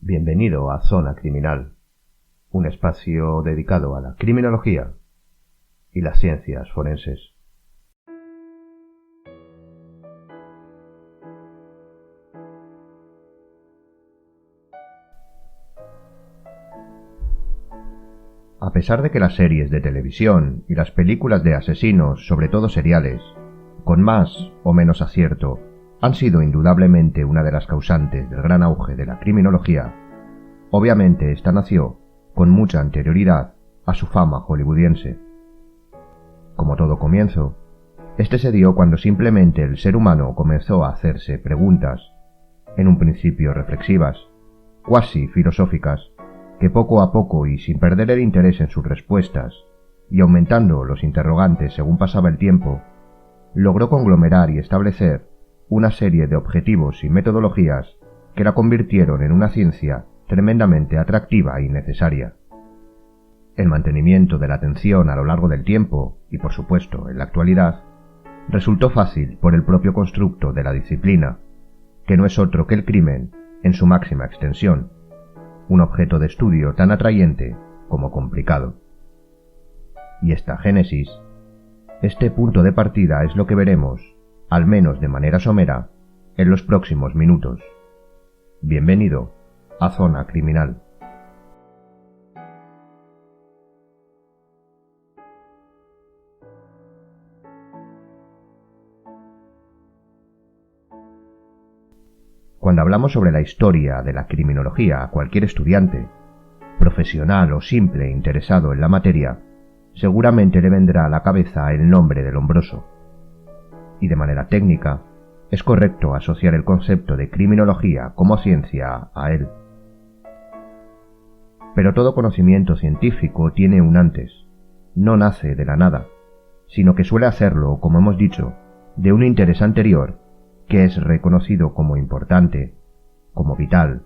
Bienvenido a Zona Criminal, un espacio dedicado a la criminología y las ciencias forenses. A pesar de que las series de televisión y las películas de asesinos, sobre todo seriales, con más o menos acierto, han sido indudablemente una de las causantes del gran auge de la criminología, obviamente esta nació con mucha anterioridad a su fama hollywoodiense. Como todo comienzo, este se dio cuando simplemente el ser humano comenzó a hacerse preguntas, en un principio reflexivas, cuasi filosóficas, que poco a poco y sin perder el interés en sus respuestas, y aumentando los interrogantes según pasaba el tiempo, logró conglomerar y establecer una serie de objetivos y metodologías que la convirtieron en una ciencia tremendamente atractiva y necesaria. El mantenimiento de la atención a lo largo del tiempo, y por supuesto en la actualidad, resultó fácil por el propio constructo de la disciplina, que no es otro que el crimen en su máxima extensión, un objeto de estudio tan atrayente como complicado. Y esta génesis, este punto de partida es lo que veremos, al menos de manera somera, en los próximos minutos. Bienvenido a Zona Criminal. Cuando hablamos sobre la historia de la criminología a cualquier estudiante, profesional o simple interesado en la materia, seguramente le vendrá a la cabeza el nombre del Lombroso. Y de manera técnica, es correcto asociar el concepto de criminología como ciencia a él. Pero todo conocimiento científico tiene un antes, no nace de la nada, sino que suele hacerlo, como hemos dicho, de un interés anterior que es reconocido como importante, como vital,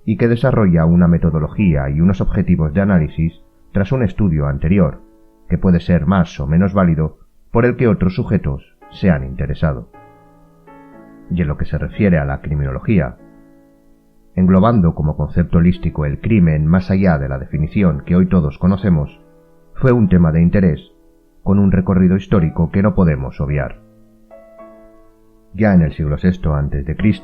y que desarrolla una metodología y unos objetivos de análisis tras un estudio anterior, que puede ser más o menos válido por el que otros sujetos se han interesado. Y en lo que se refiere a la criminología, englobando como concepto holístico el crimen más allá de la definición que hoy todos conocemos, fue un tema de interés, con un recorrido histórico que no podemos obviar. Ya en el siglo VI a.C.,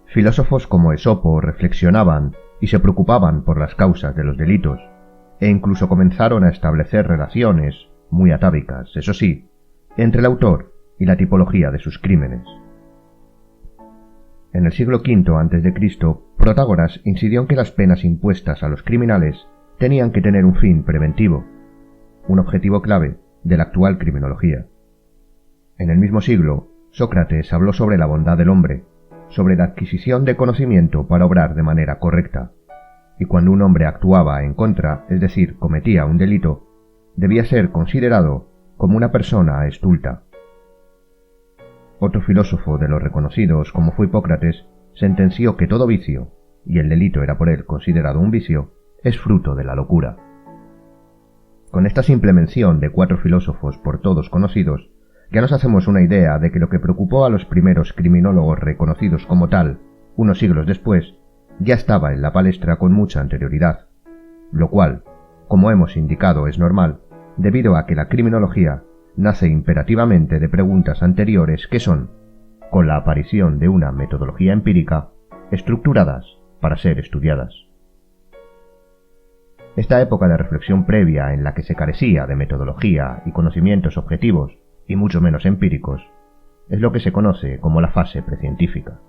filósofos como Esopo reflexionaban y se preocupaban por las causas de los delitos, e incluso comenzaron a establecer relaciones, muy atávicas, eso sí, entre el autor y la tipología de sus crímenes. En el siglo V a.C., Protágoras incidió en que las penas impuestas a los criminales tenían que tener un fin preventivo, un objetivo clave de la actual criminología. En el mismo siglo, Sócrates habló sobre la bondad del hombre, sobre la adquisición de conocimiento para obrar de manera correcta, y cuando un hombre actuaba en contra, es decir, cometía un delito, debía ser considerado como una persona estulta. Otro filósofo de los reconocidos, como fue Hipócrates, sentenció que todo vicio, y el delito era por él considerado un vicio, es fruto de la locura. Con esta simple mención de 4 filósofos por todos conocidos, ya nos hacemos una idea de que lo que preocupó a los primeros criminólogos reconocidos como tal, unos siglos después, ya estaba en la palestra con mucha anterioridad, lo cual, como hemos indicado, es normal, debido a que la criminología nace imperativamente de preguntas anteriores que son, con la aparición de una metodología empírica, estructuradas para ser estudiadas. Esta época de reflexión previa en la que se carecía de metodología y conocimientos objetivos, y mucho menos empíricos, es lo que se conoce como la fase precientífica.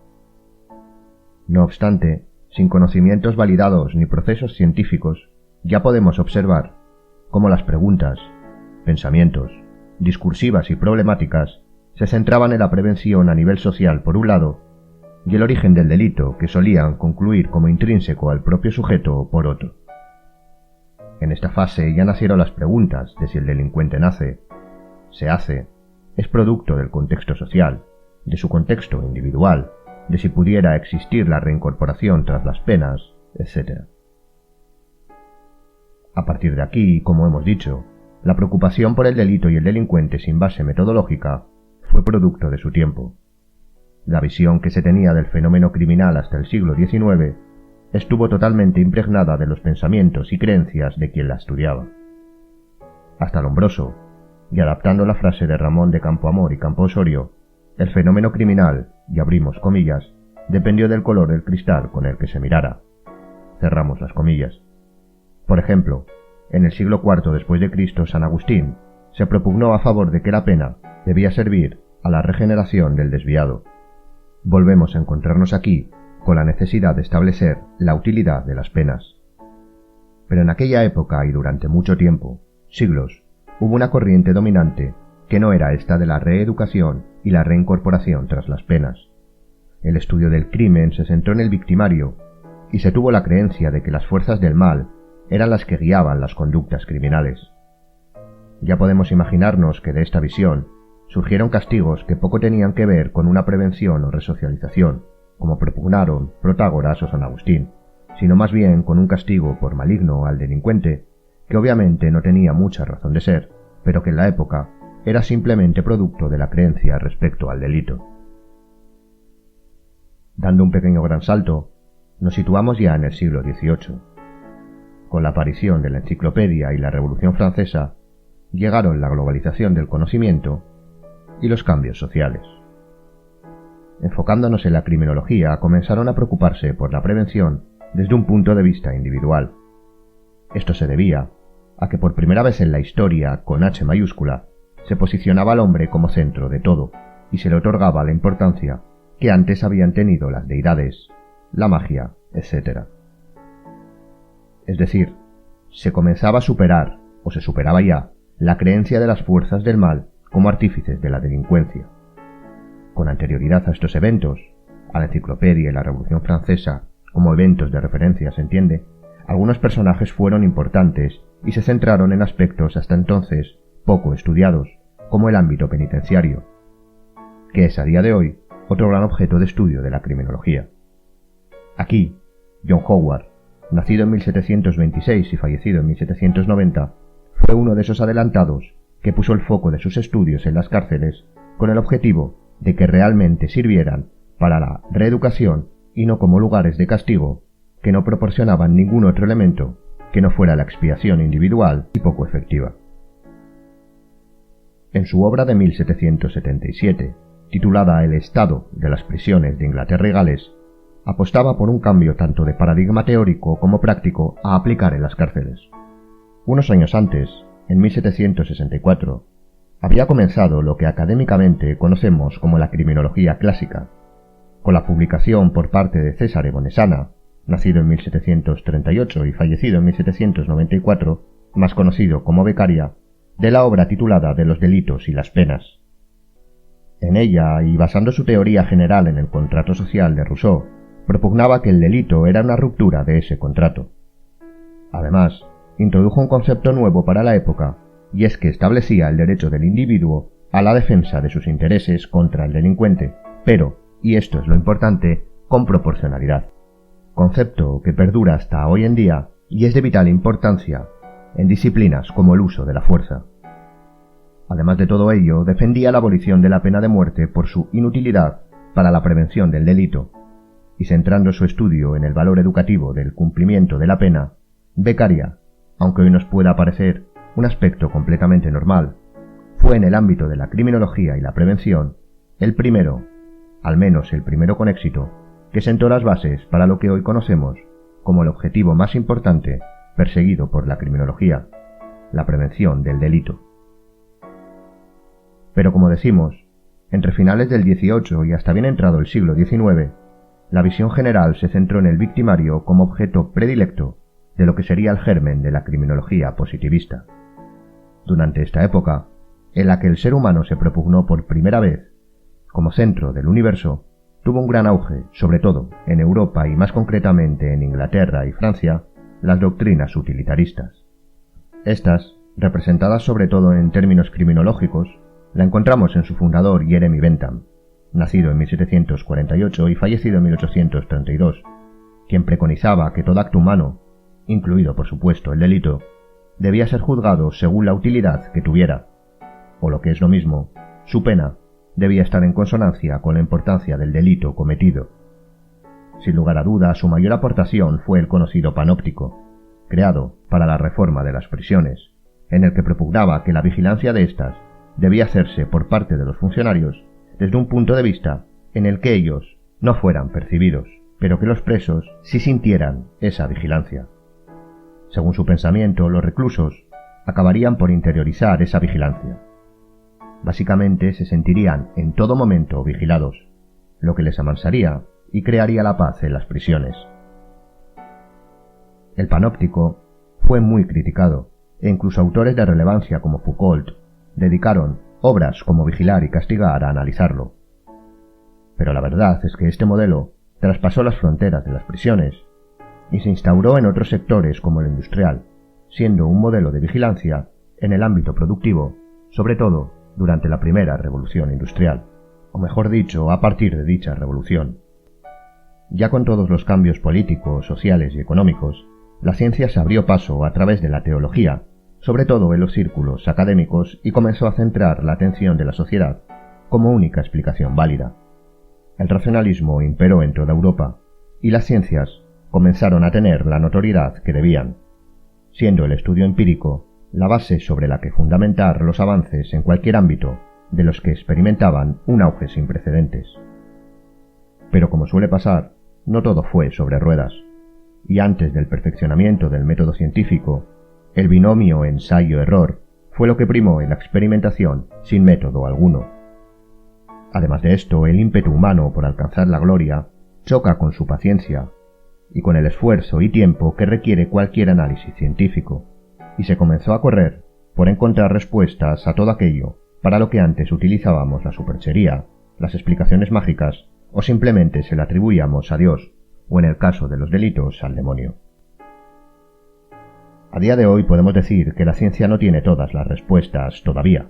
No obstante, sin conocimientos validados ni procesos científicos, ya podemos observar cómo las preguntas, pensamientos, discursivas y problemáticas se centraban en la prevención a nivel social por un lado, y el origen del delito que solían concluir como intrínseco al propio sujeto por otro. En esta fase ya nacieron las preguntas de si el delincuente nace, se hace, es producto del contexto social, de su contexto individual, de si pudiera existir la reincorporación tras las penas, etc. A partir de aquí, como hemos dicho, la preocupación por el delito y el delincuente sin base metodológica fue producto de su tiempo. La visión que se tenía del fenómeno criminal hasta el siglo XIX estuvo totalmente impregnada de los pensamientos y creencias de quien la estudiaba. Hasta Lombroso, y adaptando la frase de Ramón de Campoamor y Camposorio, el fenómeno criminal, y abrimos comillas, dependió del color del cristal con el que se mirara. Cerramos las comillas. Por ejemplo, en el siglo IV después de Cristo, San Agustín se propugnó a favor de que la pena debía servir a la regeneración del desviado. Volvemos a encontrarnos aquí con la necesidad de establecer la utilidad de las penas. Pero en aquella época y durante mucho tiempo, siglos, hubo una corriente dominante que no era esta de la reeducación y la reincorporación tras las penas. El estudio del crimen se centró en el victimario y se tuvo la creencia de que las fuerzas del mal eran las que guiaban las conductas criminales. Ya podemos imaginarnos que de esta visión surgieron castigos que poco tenían que ver con una prevención o resocialización, como propugnaron Protágoras o San Agustín, sino más bien con un castigo por maligno al delincuente, que obviamente no tenía mucha razón de ser, pero que en la época era simplemente producto de la creencia respecto al delito. Dando un pequeño gran salto, nos situamos ya en el siglo XVIII. Con la aparición de la enciclopedia y la Revolución Francesa, llegaron la globalización del conocimiento y los cambios sociales. Enfocándonos en la criminología, comenzaron a preocuparse por la prevención desde un punto de vista individual. Esto se debía a que por primera vez en la historia, con H mayúscula, se posicionaba al hombre como centro de todo y se le otorgaba la importancia que antes habían tenido las deidades, la magia, etc. Es decir, se comenzaba a superar, o se superaba ya, la creencia de las fuerzas del mal como artífices de la delincuencia. Con anterioridad a estos eventos, a la enciclopedia y la Revolución Francesa, como eventos de referencia se entiende, algunos personajes fueron importantes y se centraron en aspectos hasta entonces poco estudiados, como el ámbito penitenciario, que es a día de hoy otro gran objeto de estudio de la criminología. Aquí, John Howard, nacido en 1726 y fallecido en 1790, fue uno de esos adelantados que puso el foco de sus estudios en las cárceles con el objetivo de que realmente sirvieran para la reeducación y no como lugares de castigo que no proporcionaban ningún otro elemento que no fuera la expiación individual y poco efectiva. En su obra de 1777, titulada El estado de las prisiones de Inglaterra y Gales, apostaba por un cambio tanto de paradigma teórico como práctico a aplicar en las cárceles. Unos años antes, en 1764, había comenzado lo que académicamente conocemos como la criminología clásica, con la publicación por parte de Cesare Bonesana, nacido en 1738 y fallecido en 1794, más conocido como Beccaria, de la obra titulada De los delitos y las penas. En ella, y basando su teoría general en el contrato social de Rousseau, propugnaba que el delito era una ruptura de ese contrato. Además, introdujo un concepto nuevo para la época, y es que establecía el derecho del individuo a la defensa de sus intereses contra el delincuente, pero, y esto es lo importante, con proporcionalidad. Concepto que perdura hasta hoy en día y es de vital importancia en disciplinas como el uso de la fuerza. Además de todo ello, defendía la abolición de la pena de muerte por su inutilidad para la prevención del delito, y centrando su estudio en el valor educativo del cumplimiento de la pena, Beccaria, aunque hoy nos pueda parecer un aspecto completamente normal, fue en el ámbito de la criminología y la prevención el primero, al menos el primero con éxito, que sentó las bases para lo que hoy conocemos como el objetivo más importante perseguido por la criminología, la prevención del delito. Pero como decimos, entre finales del XVIII y hasta bien entrado el siglo XIX, la visión general se centró en el victimario como objeto predilecto de lo que sería el germen de la criminología positivista. Durante esta época, en la que el ser humano se propugnó por primera vez como centro del universo, tuvo un gran auge, sobre todo en Europa y más concretamente en Inglaterra y Francia, las doctrinas utilitaristas. Estas, representadas sobre todo en términos criminológicos, la encontramos en su fundador Jeremy Bentham, nacido en 1748 y fallecido en 1832, quien preconizaba que todo acto humano, incluido por supuesto el delito, debía ser juzgado según la utilidad que tuviera, o lo que es lo mismo, su pena debía estar en consonancia con la importancia del delito cometido. Sin lugar a dudas, su mayor aportación fue el conocido panóptico, creado para la reforma de las prisiones, en el que propugnaba que la vigilancia de éstas debía hacerse por parte de los funcionarios desde un punto de vista en el que ellos no fueran percibidos, pero que los presos sí sintieran esa vigilancia. Según su pensamiento, los reclusos acabarían por interiorizar esa vigilancia. Básicamente se sentirían en todo momento vigilados, lo que les amansaría y crearía la paz en las prisiones. El panóptico fue muy criticado, e incluso autores de relevancia como Foucault dedicaron obras como Vigilar y Castigar a analizarlo. Pero la verdad es que este modelo traspasó las fronteras de las prisiones y se instauró en otros sectores como el industrial, siendo un modelo de vigilancia en el ámbito productivo, sobre todo durante la primera revolución industrial, o mejor dicho, a partir de dicha revolución. Ya con todos los cambios políticos, sociales y económicos, la ciencia se abrió paso a través de la teología, sobre todo en los círculos académicos, y comenzó a centrar la atención de la sociedad como única explicación válida. El racionalismo imperó en toda Europa, y las ciencias comenzaron a tener la notoriedad que debían, siendo el estudio empírico la base sobre la que fundamentar los avances en cualquier ámbito de los que experimentaban un auge sin precedentes. Pero como suele pasar, no todo fue sobre ruedas, y antes del perfeccionamiento del método científico, el binomio ensayo-error fue lo que primó en la experimentación sin método alguno. Además de esto, el ímpetu humano por alcanzar la gloria choca con su paciencia y con el esfuerzo y tiempo que requiere cualquier análisis científico, y se comenzó a correr por encontrar respuestas a todo aquello para lo que antes utilizábamos la superchería, las explicaciones mágicas o simplemente se le atribuíamos a Dios, o en el caso de los delitos al demonio. A día de hoy podemos decir que la ciencia no tiene todas las respuestas todavía,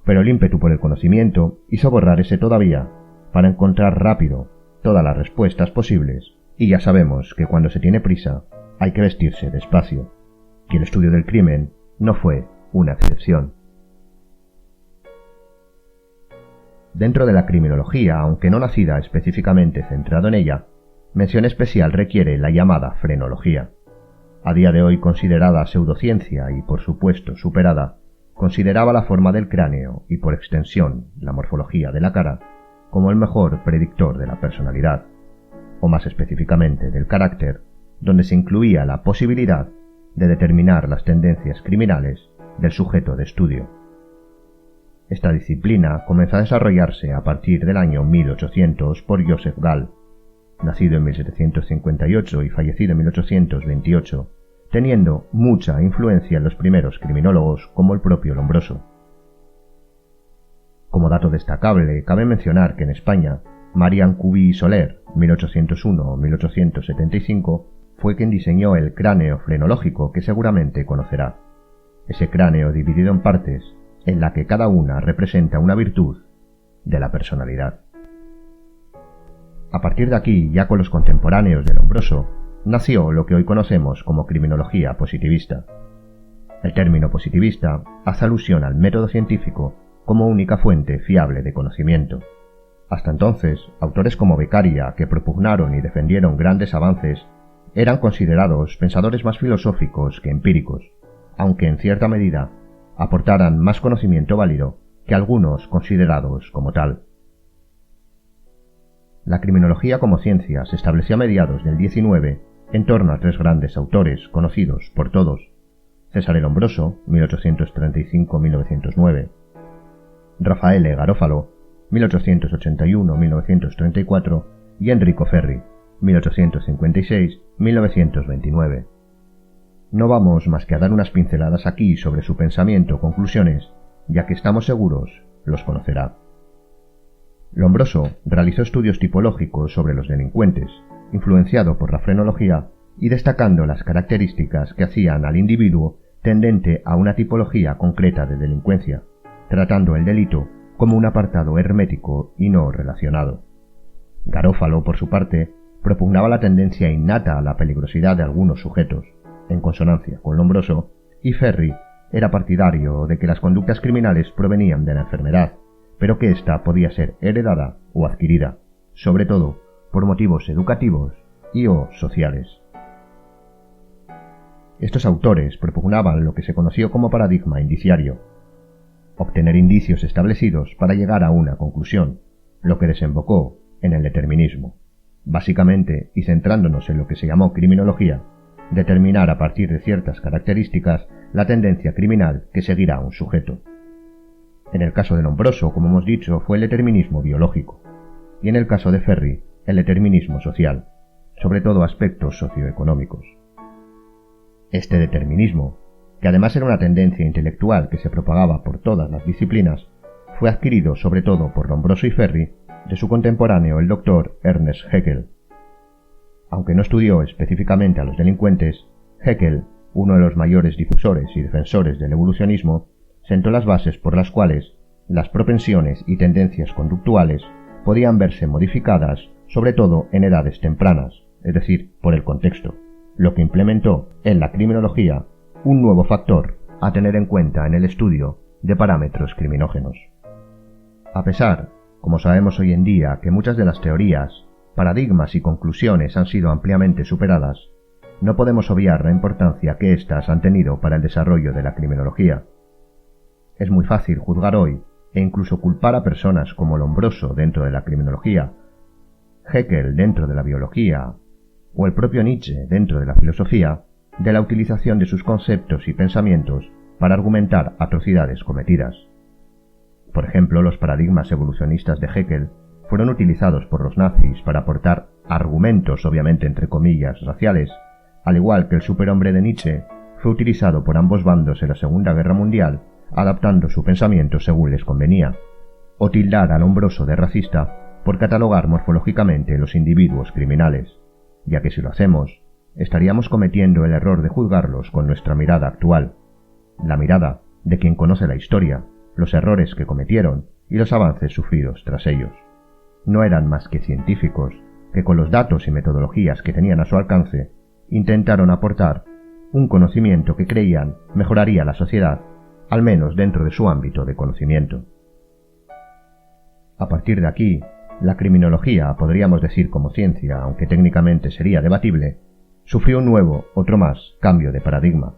pero el ímpetu por el conocimiento hizo borrar ese todavía para encontrar rápido todas las respuestas posibles, y ya sabemos que cuando se tiene prisa hay que vestirse despacio, y el estudio del crimen no fue una excepción. Dentro de la criminología, aunque no nacida específicamente centrado en ella, mención especial requiere la llamada frenología. A día de hoy considerada pseudociencia y por supuesto superada, consideraba la forma del cráneo y por extensión la morfología de la cara como el mejor predictor de la personalidad, o más específicamente del carácter, donde se incluía la posibilidad de determinar las tendencias criminales del sujeto de estudio. Esta disciplina comenzó a desarrollarse a partir del año 1800 por Joseph Gall, nacido en 1758 y fallecido en 1828, teniendo mucha influencia en los primeros criminólogos como el propio Lombroso. Como dato destacable, cabe mencionar que en España, Marian Cubí Soler, 1801-1875, fue quien diseñó el cráneo frenológico que seguramente conocerá. Ese cráneo dividido en partes, en la que cada una representa una virtud de la personalidad. A partir de aquí, ya con los contemporáneos de Lombroso, nació lo que hoy conocemos como criminología positivista. El término positivista hace alusión al método científico como única fuente fiable de conocimiento. Hasta entonces, autores como Beccaria, que propugnaron y defendieron grandes avances, eran considerados pensadores más filosóficos que empíricos, aunque en cierta medida aportaran más conocimiento válido que algunos considerados como tal. La criminología como ciencia se estableció a mediados del XIX en torno a tres grandes autores conocidos por todos: Cesare Lombroso, 1835-1909, Raffaele Garofalo, 1881-1934, y Enrico Ferri, 1856-1929. No vamos más que a dar unas pinceladas aquí sobre su pensamiento o conclusiones, ya que estamos seguros los conocerá. Lombroso realizó estudios tipológicos sobre los delincuentes, influenciado por la frenología y destacando las características que hacían al individuo tendente a una tipología concreta de delincuencia, tratando el delito como un apartado hermético y no relacionado. Garofalo, por su parte, propugnaba la tendencia innata a la peligrosidad de algunos sujetos, en consonancia con Lombroso, y Ferri era partidario de que las conductas criminales provenían de la enfermedad, pero que ésta podía ser heredada o adquirida, sobre todo por motivos educativos y o sociales. Estos autores propugnaban lo que se conoció como paradigma indiciario, obtener indicios establecidos para llegar a una conclusión, lo que desembocó en el determinismo. Básicamente, y centrándonos en lo que se llamó criminología, determinar a partir de ciertas características la tendencia criminal que seguirá un sujeto. En el caso de Lombroso, como hemos dicho, fue el determinismo biológico, y en el caso de Ferri, el determinismo social, sobre todo aspectos socioeconómicos. Este determinismo, que además era una tendencia intelectual que se propagaba por todas las disciplinas, fue adquirido sobre todo por Lombroso y Ferri de su contemporáneo el doctor Ernest Haeckel. Aunque no estudió específicamente a los delincuentes, Haeckel, uno de los mayores difusores y defensores del evolucionismo, sentó las bases por las cuales las propensiones y tendencias conductuales podían verse modificadas sobre todo en edades tempranas, es decir, por el contexto, lo que implementó en la criminología un nuevo factor a tener en cuenta en el estudio de parámetros criminógenos. A pesar, como sabemos hoy en día, que muchas de las teorías, paradigmas y conclusiones han sido ampliamente superadas, no podemos obviar la importancia que éstas han tenido para el desarrollo de la criminología. Es muy fácil juzgar hoy e incluso culpar a personas como Lombroso dentro de la criminología, Haeckel dentro de la biología o el propio Nietzsche dentro de la filosofía de la utilización de sus conceptos y pensamientos para argumentar atrocidades cometidas. Por ejemplo, los paradigmas evolucionistas de Haeckel fueron utilizados por los nazis para aportar argumentos, obviamente entre comillas, raciales, al igual que el superhombre de Nietzsche fue utilizado por ambos bandos en la Segunda Guerra Mundial, adaptando su pensamiento según les convenía, o tildar al Lombroso de racista por catalogar morfológicamente los individuos criminales, ya que si lo hacemos, estaríamos cometiendo el error de juzgarlos con nuestra mirada actual, la mirada de quien conoce la historia, los errores que cometieron y los avances sufridos tras ellos. No eran más que científicos que con los datos y metodologías que tenían a su alcance intentaron aportar un conocimiento que creían mejoraría la sociedad, al menos dentro de su ámbito de conocimiento. A partir de aquí, la criminología, podríamos decir como ciencia, aunque técnicamente sería debatible, sufrió un nuevo, otro más, cambio de paradigma,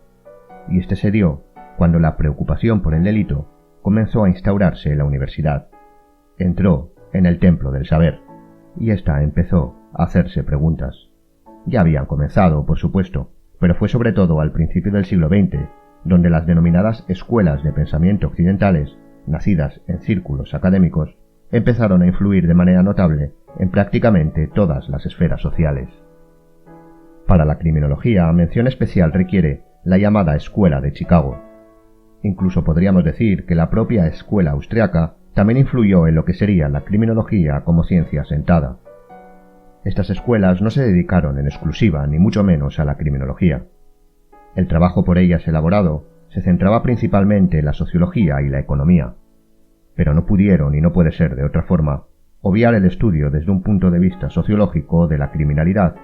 y este se dio cuando la preocupación por el delito comenzó a instaurarse en la universidad. Entró en el templo del saber, y ésta empezó a hacerse preguntas. Ya habían comenzado, por supuesto, pero fue sobre todo al principio del siglo XX, donde las denominadas escuelas de pensamiento occidentales, nacidas en círculos académicos, empezaron a influir de manera notable en prácticamente todas las esferas sociales. Para la criminología, mención especial requiere la llamada Escuela de Chicago. Incluso podríamos decir que la propia escuela austriaca también influyó en lo que sería la criminología como ciencia asentada. Estas escuelas no se dedicaron en exclusiva, ni mucho menos, a la criminología. El trabajo por ellas elaborado se centraba principalmente en la sociología y la economía, pero no pudieron, y no puede ser de otra forma, obviar el estudio desde un punto de vista sociológico de la criminalidad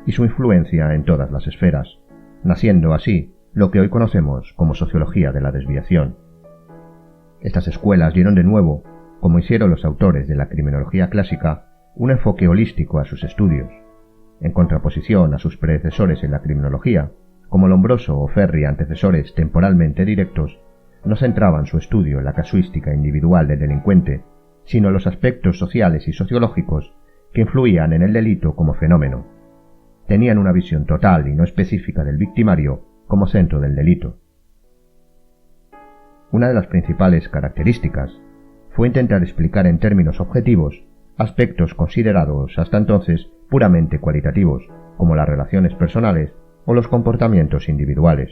y su influencia en todas las esferas, naciendo así lo que hoy conocemos como sociología de la desviación. Estas escuelas dieron de nuevo, como hicieron los autores de la criminología clásica, un enfoque holístico a sus estudios, en contraposición a sus predecesores en la criminología, como Lombroso o Ferri, antecesores temporalmente directos, no centraban su estudio en la casuística individual del delincuente, sino en los aspectos sociales y sociológicos que influían en el delito como fenómeno. Tenían una visión total y no específica del victimario como centro del delito. Una de las principales características fue intentar explicar en términos objetivos aspectos considerados hasta entonces puramente cualitativos, como las relaciones personales o los comportamientos individuales.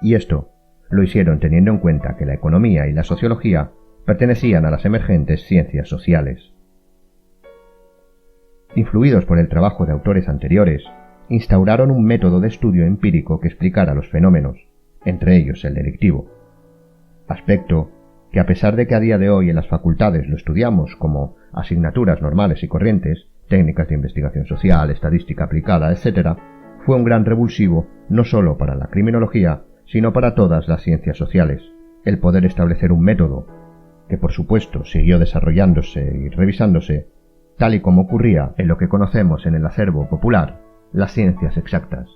Y esto lo hicieron teniendo en cuenta que la economía y la sociología pertenecían a las emergentes ciencias sociales. Influidos por el trabajo de autores anteriores, instauraron un método de estudio empírico que explicara los fenómenos, entre ellos el delictivo. Aspecto que, a pesar de que a día de hoy en las facultades lo estudiamos como asignaturas normales y corrientes, técnicas de investigación social, estadística aplicada, etc., fue un gran revulsivo no solo para la criminología, sino para todas las ciencias sociales, el poder establecer un método, que por supuesto siguió desarrollándose y revisándose, tal y como ocurría en lo que conocemos en el acervo popular, las ciencias exactas.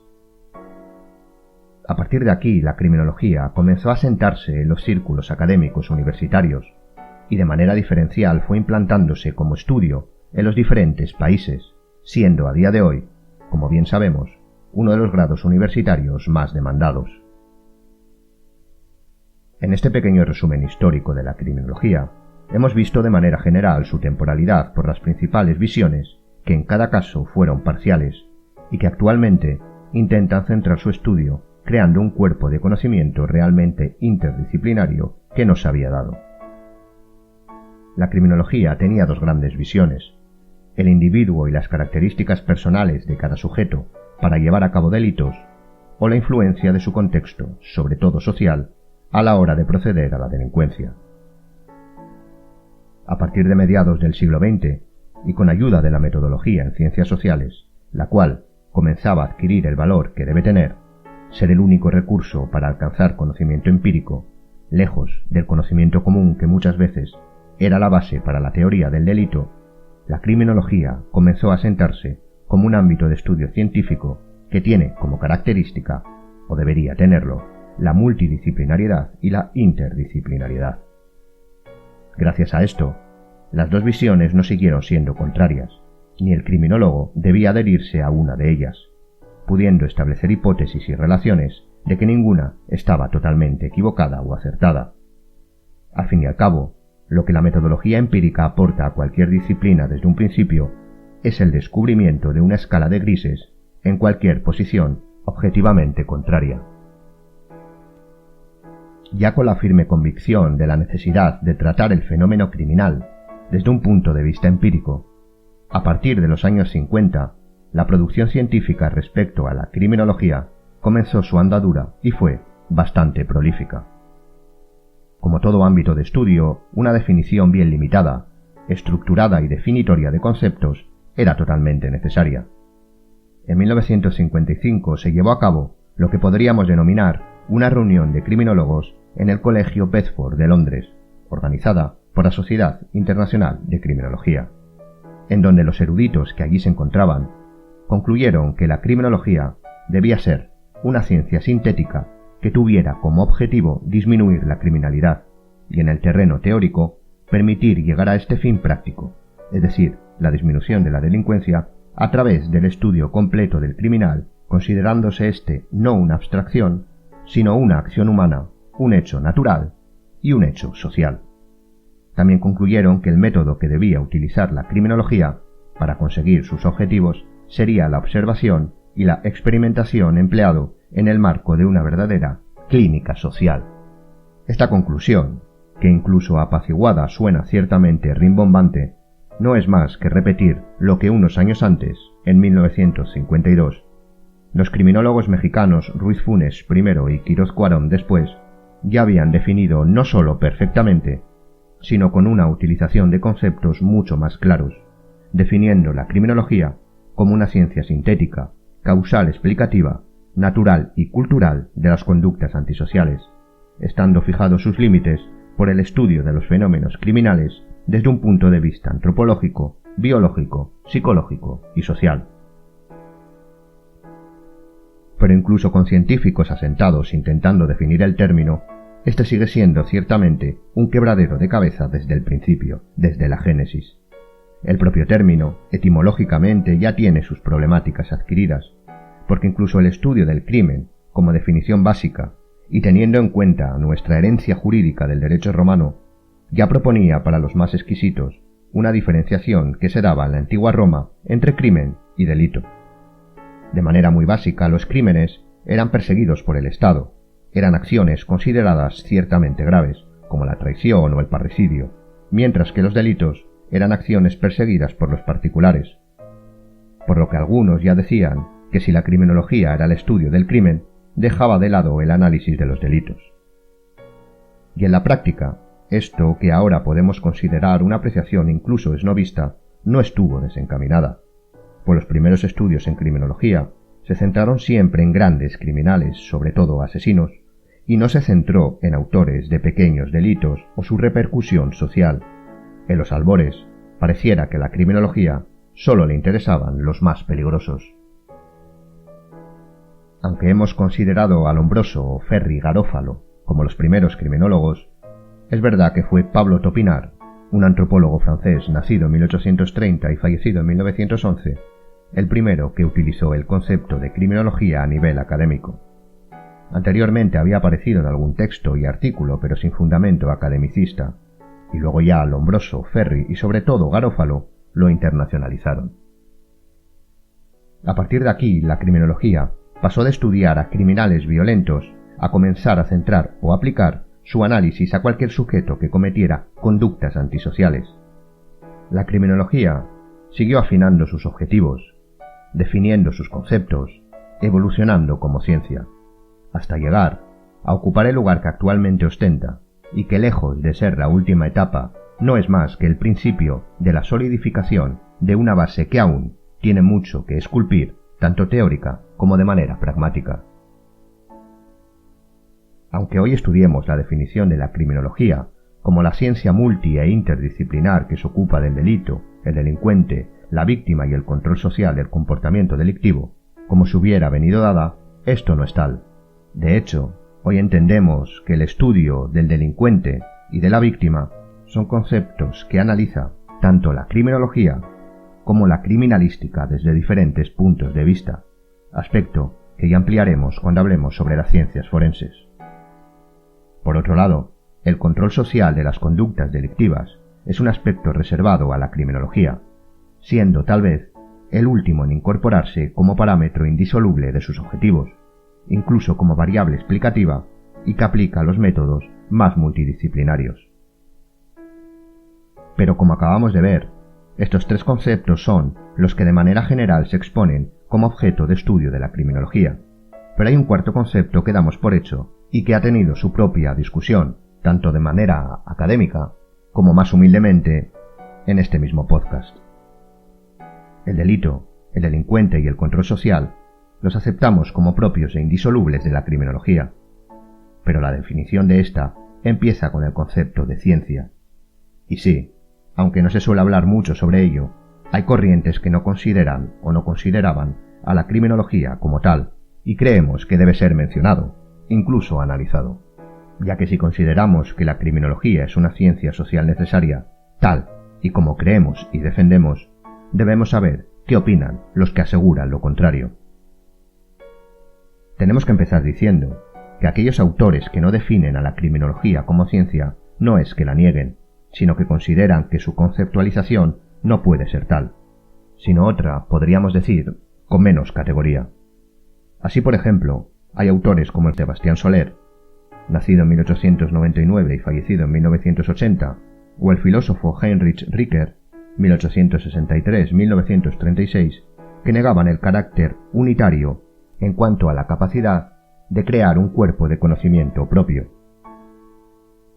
A partir de aquí, la criminología comenzó a asentarse en los círculos académicos universitarios y de manera diferencial fue implantándose como estudio en los diferentes países, siendo a día de hoy, como bien sabemos, uno de los grados universitarios más demandados. En este pequeño resumen histórico de la criminología, hemos visto de manera general su temporalidad por las principales visiones, que en cada caso fueron parciales, y que actualmente intentan centrar su estudio creando un cuerpo de conocimiento realmente interdisciplinario que no se había dado. La criminología tenía dos grandes visiones: el individuo y las características personales de cada sujeto para llevar a cabo delitos, o la influencia de su contexto, sobre todo social, a la hora de proceder a la delincuencia. A partir de mediados del siglo XX, y con ayuda de la metodología en ciencias sociales, la cual comenzaba a adquirir el valor que debe tener, ser el único recurso para alcanzar conocimiento empírico, lejos del conocimiento común que muchas veces era la base para la teoría del delito, la criminología comenzó a sentarse como un ámbito de estudio científico que tiene como característica, o debería tenerlo, la multidisciplinariedad y la interdisciplinariedad. Gracias a esto, las dos visiones no siguieron siendo contrarias, ni el criminólogo debía adherirse a una de ellas, pudiendo establecer hipótesis y relaciones de que ninguna estaba totalmente equivocada o acertada. Al fin y al cabo, lo que la metodología empírica aporta a cualquier disciplina desde un principio es el descubrimiento de una escala de grises en cualquier posición objetivamente contraria. Ya con la firme convicción de la necesidad de tratar el fenómeno criminal desde un punto de vista empírico, a partir de los años 50, la producción científica respecto a la criminología comenzó su andadura y fue bastante prolífica. Como todo ámbito de estudio, una definición bien limitada, estructurada y definitoria de conceptos era totalmente necesaria. En 1955 se llevó a cabo lo que podríamos denominar una reunión de criminólogos en el Colegio Bedford de Londres, organizada por la Sociedad Internacional de Criminología, en donde los eruditos que allí se encontraban concluyeron que la criminología debía ser una ciencia sintética que tuviera como objetivo disminuir la criminalidad y en el terreno teórico permitir llegar a este fin práctico, es decir, la disminución de la delincuencia a través del estudio completo del criminal, considerándose este no una abstracción, sino una acción humana, un hecho natural y un hecho social. También concluyeron que el método que debía utilizar la criminología para conseguir sus objetivos sería la observación y la experimentación empleado en el marco de una verdadera clínica social. Esta conclusión, que incluso apaciguada suena ciertamente rimbombante, no es más que repetir lo que unos años antes, en 1952, los criminólogos mexicanos Ruiz Funes primero y Quiroz Cuarón después ya habían definido no solo perfectamente, sino con una utilización de conceptos mucho más claros, definiendo la criminología como una ciencia sintética, causal explicativa, natural y cultural de las conductas antisociales, estando fijados sus límites por el estudio de los fenómenos criminales desde un punto de vista antropológico, biológico, psicológico y social. Pero incluso con científicos asentados intentando definir el término, este sigue siendo ciertamente un quebradero de cabeza desde el principio, desde la génesis. El propio término, etimológicamente, ya tiene sus problemáticas adquiridas, porque incluso el estudio del crimen, como definición básica, y teniendo en cuenta nuestra herencia jurídica del derecho romano, ya proponía para los más exquisitos una diferenciación que se daba en la antigua Roma entre crimen y delito. De manera muy básica, los crímenes eran perseguidos por el Estado, eran acciones consideradas ciertamente graves, como la traición o el parricidio, mientras que los delitos eran acciones perseguidas por los particulares. Por lo que algunos ya decían que si la criminología era el estudio del crimen, dejaba de lado el análisis de los delitos. Y en la práctica, esto que ahora podemos considerar una apreciación incluso esnovista, no estuvo desencaminada, pues los primeros estudios en criminología se centraron siempre en grandes criminales, sobre todo asesinos, y no se centró en autores de pequeños delitos o su repercusión social. En los albores, pareciera que la criminología solo le interesaban los más peligrosos. Aunque hemos considerado a Lombroso o Ferri Garófalo como los primeros criminólogos, es verdad que fue Pablo Topinard, un antropólogo francés nacido en 1830 y fallecido en 1911, el primero que utilizó el concepto de criminología a nivel académico. Anteriormente había aparecido en algún texto y artículo, pero sin fundamento academicista, y luego ya Lombroso, Ferri y sobre todo Garófalo lo internacionalizaron. A partir de aquí, la criminología pasó de estudiar a criminales violentos a comenzar a centrar o aplicar su análisis a cualquier sujeto que cometiera conductas antisociales. La criminología siguió afinando sus objetivos, definiendo sus conceptos, evolucionando como ciencia, hasta llegar a ocupar el lugar que actualmente ostenta y que, lejos de ser la última etapa, no es más que el principio de la solidificación de una base que aún tiene mucho que esculpir, tanto teórica como de manera pragmática. Aunque hoy estudiemos la definición de la criminología como la ciencia multi e interdisciplinar que se ocupa del delito, el delincuente, la víctima y el control social del comportamiento delictivo, como si hubiera venido dada, esto no es tal. De hecho, hoy entendemos que el estudio del delincuente y de la víctima son conceptos que analiza tanto la criminología como la criminalística desde diferentes puntos de vista, aspecto que ya ampliaremos cuando hablemos sobre las ciencias forenses. Por otro lado, el control social de las conductas delictivas es un aspecto reservado a la criminología, siendo tal vez el último en incorporarse como parámetro indisoluble de sus objetivos, incluso como variable explicativa y que aplica a los métodos más multidisciplinarios. Pero como acabamos de ver, estos tres conceptos son los que de manera general se exponen como objeto de estudio de la criminología, pero hay un cuarto concepto que damos por hecho y que ha tenido su propia discusión, tanto de manera académica como más humildemente en este mismo podcast. El delito, el delincuente y el control social los aceptamos como propios e indisolubles de la criminología, pero la definición de esta empieza con el concepto de ciencia. Y sí, aunque no se suele hablar mucho sobre ello, hay corrientes que no consideran o no consideraban a la criminología como tal, y creemos que debe ser mencionado, incluso analizado, ya que si consideramos que la criminología es una ciencia social necesaria, tal y como creemos y defendemos, debemos saber qué opinan los que aseguran lo contrario. Tenemos que empezar diciendo que aquellos autores que no definen a la criminología como ciencia no es que la nieguen, sino que consideran que su conceptualización no puede ser tal, sino otra, podríamos decir, con menos categoría. Así, por ejemplo, hay autores como el Sebastián Soler, nacido en 1899 y fallecido en 1980, o el filósofo Heinrich Ricker, 1863-1936, que negaban el carácter unitario en cuanto a la capacidad de crear un cuerpo de conocimiento propio.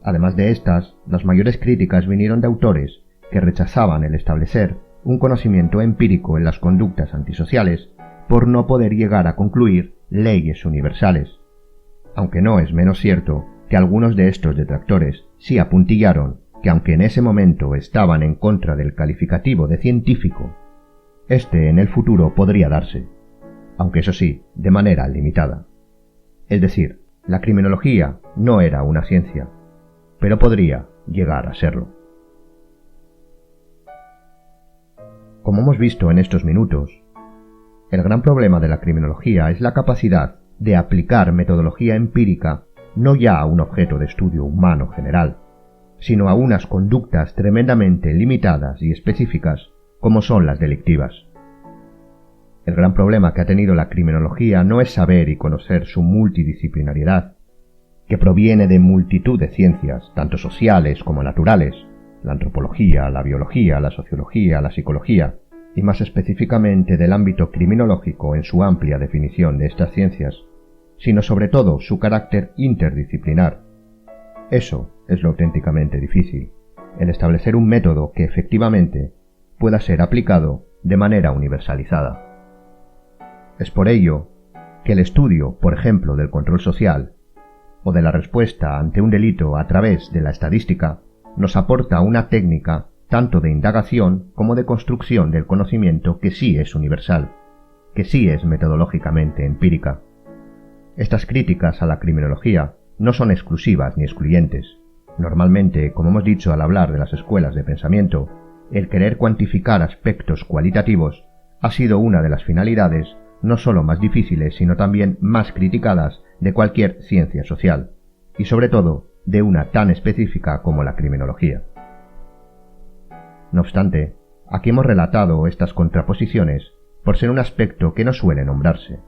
Además de estas, las mayores críticas vinieron de autores que rechazaban el establecer un conocimiento empírico en las conductas antisociales por no poder llegar a concluir leyes universales, aunque no es menos cierto que algunos de estos detractores sí apuntillaron que aunque en ese momento estaban en contra del calificativo de científico, este en el futuro podría darse, aunque eso sí, de manera limitada. Es decir, la criminología no era una ciencia, pero podría llegar a serlo. Como hemos visto en estos minutos, el gran problema de la criminología es la capacidad de aplicar metodología empírica no ya a un objeto de estudio humano general, sino a unas conductas tremendamente limitadas y específicas como son las delictivas. El gran problema que ha tenido la criminología no es saber y conocer su multidisciplinariedad, que proviene de multitud de ciencias, tanto sociales como naturales, la antropología, la biología, la sociología, la psicología, y más específicamente del ámbito criminológico en su amplia definición de estas ciencias, sino sobre todo su carácter interdisciplinar. Eso es lo auténticamente difícil, el establecer un método que efectivamente pueda ser aplicado de manera universalizada. Es por ello que el estudio, por ejemplo, del control social o de la respuesta ante un delito a través de la estadística nos aporta una técnica tanto de indagación como de construcción del conocimiento que sí es universal, que sí es metodológicamente empírica. Estas críticas a la criminología no son exclusivas ni excluyentes. Normalmente, como hemos dicho al hablar de las escuelas de pensamiento, el querer cuantificar aspectos cualitativos ha sido una de las finalidades no solo más difíciles, sino también más criticadas de cualquier ciencia social, y sobre todo de una tan específica como la criminología. No obstante, aquí hemos relatado estas contraposiciones por ser un aspecto que no suele nombrarse.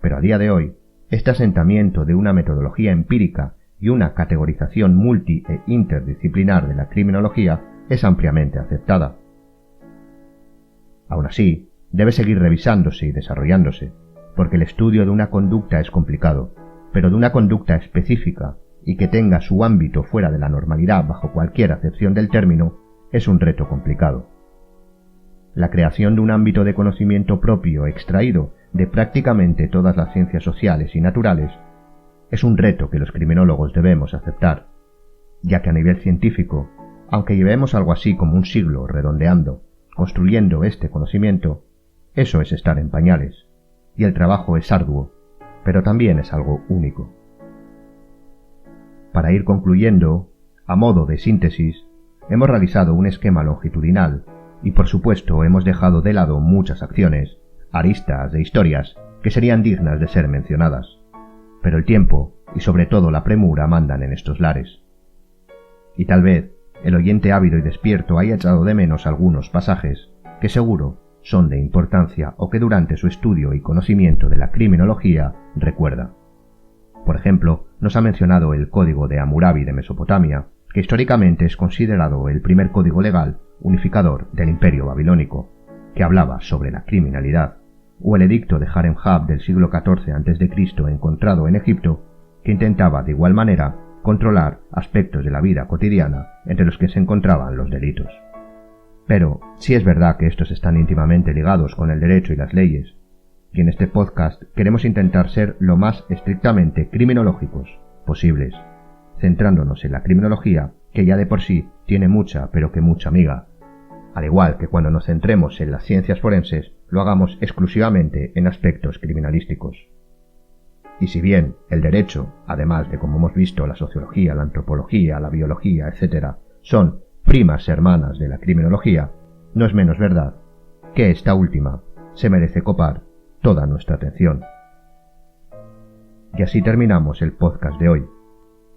Pero a día de hoy, este asentamiento de una metodología empírica y una categorización multi e interdisciplinar de la criminología es ampliamente aceptada. Aún así, debe seguir revisándose y desarrollándose, porque el estudio de una conducta es complicado, pero de una conducta específica y que tenga su ámbito fuera de la normalidad bajo cualquier acepción del término es un reto complicado. La creación de un ámbito de conocimiento propio extraído de prácticamente todas las ciencias sociales y naturales es un reto que los criminólogos debemos aceptar, ya que a nivel científico, aunque llevemos algo así como un siglo redondeando, construyendo este conocimiento, eso es estar en pañales, y el trabajo es arduo, pero también es algo único. Para ir concluyendo, a modo de síntesis, hemos realizado un esquema longitudinal y por supuesto hemos dejado de lado muchas acciones, aristas e historias que serían dignas de ser mencionadas. Pero el tiempo y sobre todo la premura mandan en estos lares. Y tal vez el oyente ávido y despierto haya echado de menos algunos pasajes que seguro son de importancia o que durante su estudio y conocimiento de la criminología recuerda. Por ejemplo, nos ha mencionado el Código de Hammurabi de Mesopotamia, que históricamente es considerado el primer código legal unificador del Imperio Babilónico, que hablaba sobre la criminalidad, o el Edicto de Haremhab del siglo XIV a.C. encontrado en Egipto, que intentaba de igual manera controlar aspectos de la vida cotidiana entre los que se encontraban los delitos. Pero sí es verdad que estos están íntimamente ligados con el derecho y las leyes, y en este podcast queremos intentar ser lo más estrictamente criminológicos posibles, centrándonos en la criminología, que ya de por sí tiene mucha, pero que mucha miga, al igual que cuando nos centremos en las ciencias forenses, lo hagamos exclusivamente en aspectos criminalísticos. Y si bien el derecho, además de como hemos visto la sociología, la antropología, la biología, etc., son primas hermanas de la criminología, no es menos verdad que esta última se merece copar toda nuestra atención. Y así terminamos el podcast de hoy.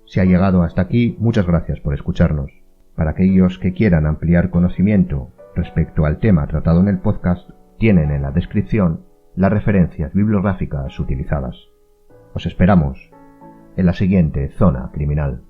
Si ha llegado hasta aquí, muchas gracias por escucharnos. Para aquellos que quieran ampliar conocimiento respecto al tema tratado en el podcast, tienen en la descripción las referencias bibliográficas utilizadas. Os esperamos en la siguiente Zona Criminal.